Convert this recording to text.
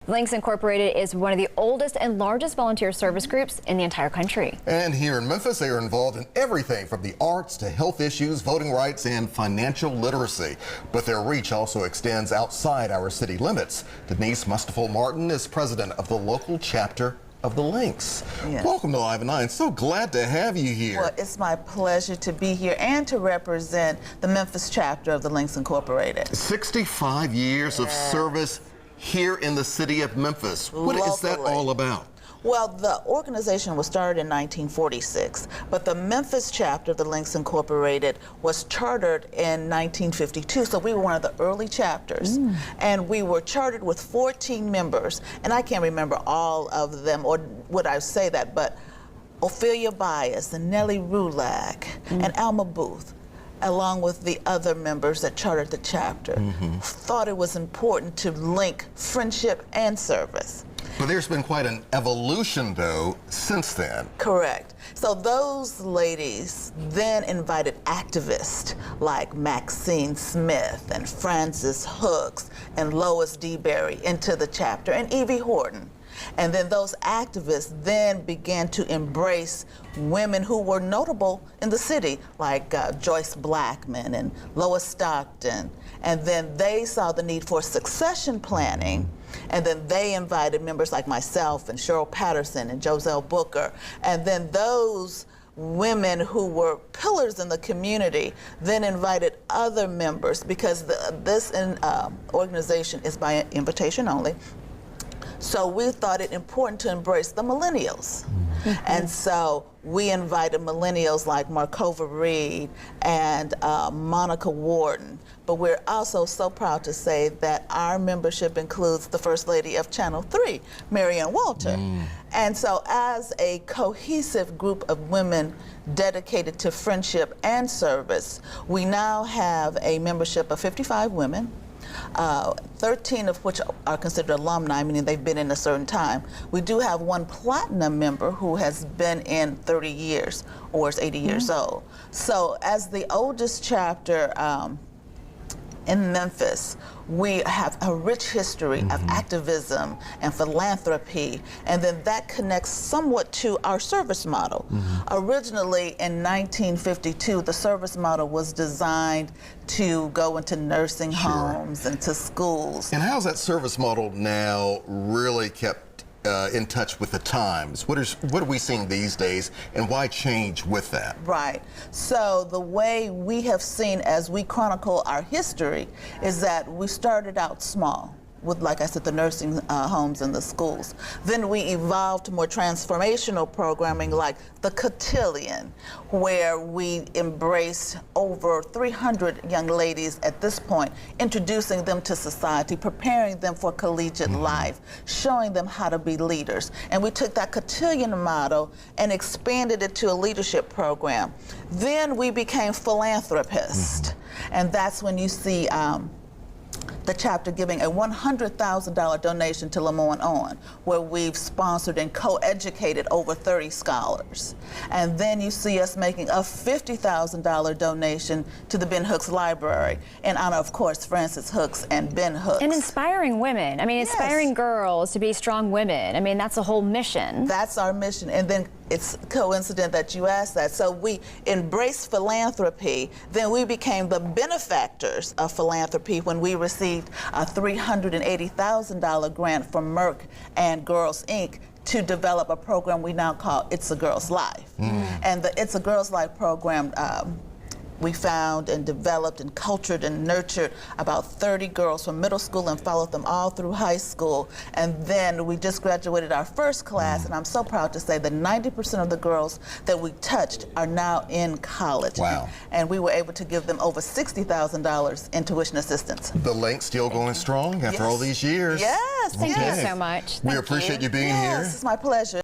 Lynx Incorporated is one of the oldest and largest volunteer service groups in the entire country. And here in Memphis, they are involved in everything from the arts to health issues, voting rights, and financial literacy. But their reach also extends outside our city limits. Denise Mustapha Martin is president of the local chapter of the Lynx. Yes. Welcome to Live at 9. So glad to have you here. Well, it's my pleasure to be here and to represent the Memphis chapter of the Lynx Incorporated. 65 years of service here in the city of Memphis. What is that all about? Well, the organization was started in 1946, but the Memphis chapter of the Lynx Incorporated was chartered in 1952, so we were one of the early chapters. And we were chartered with 14 members, and I can't remember all of them, or would I say that, but Ophelia Bias and Nellie Rulak and Alma Booth, along with the other members that chartered the chapter, thought it was important to link friendship and service. But there's been quite an evolution, though, since then. Correct. So those ladies then invited activists like Maxine Smith and Frances Hooks and Lois DeBerry into the chapter, and Evie Horton. And then those activists then began to embrace women who were notable in the city, like Joyce Blackman and Lois Stockton. And then they saw the need for succession planning. And then they invited members like myself and Cheryl Patterson and Joselle Booker. And then those women who were pillars in the community then invited other members, because this organization is by invitation only. So we thought it important to embrace the millennials. And so we invited millennials like Markova Reed and Monica Warden. But we're also so proud to say that our membership includes the First Lady of Channel 3, Marianne Walter. And so as a cohesive group of women dedicated to friendship and service, we now have a membership of 55 women. 13 of which are considered alumni, meaning they've been in a certain time. We do have one platinum member who has been in 30 years or is 80 years old. So as the oldest chapter in Memphis, we have a rich history of activism and philanthropy, and then that connects somewhat to our service model. Originally in 1952, the service model was designed to go into nursing homes and to schools. And how's that service model now really kept in touch with the times? What are we seeing these days, and why change with that? Right. So the way we have seen as we chronicle our history is that we started out small with, like I said, the nursing homes and the schools. Then we evolved to more transformational programming like the Cotillion, where we embraced over 300 young ladies at this point, introducing them to society, preparing them for collegiate life, showing them how to be leaders. And we took that Cotillion model and expanded it to a leadership program. Then we became philanthropists, and that's when you see the chapter giving a $100,000 donation to Lemoyne On, where we've sponsored and co-educated over 30 scholars. And then you see us making a $50,000 donation to the Ben Hooks Library in honor, of course, Frances Hooks and Ben Hooks. And inspiring women. I mean, inspiring girls to be strong women. I mean, that's the whole mission. That's our mission. And then it's coincident that you asked that. So we embraced philanthropy, then we became the benefactors of philanthropy when we received a $380,000 grant from Merck and Girls Inc. to develop a program we now call It's a Girl's Life. And the It's a Girl's Life program, we found and developed and cultured and nurtured about 30 girls from middle school and followed them all through high school. And then we just graduated our first class, and I'm so proud to say that 90% of the girls that we touched are now in college. Wow. And we were able to give them over $60,000 in tuition assistance. The Lynx still going strong after all these years? Yes. Thank you so much. We appreciate you being here. Yes, it's my pleasure.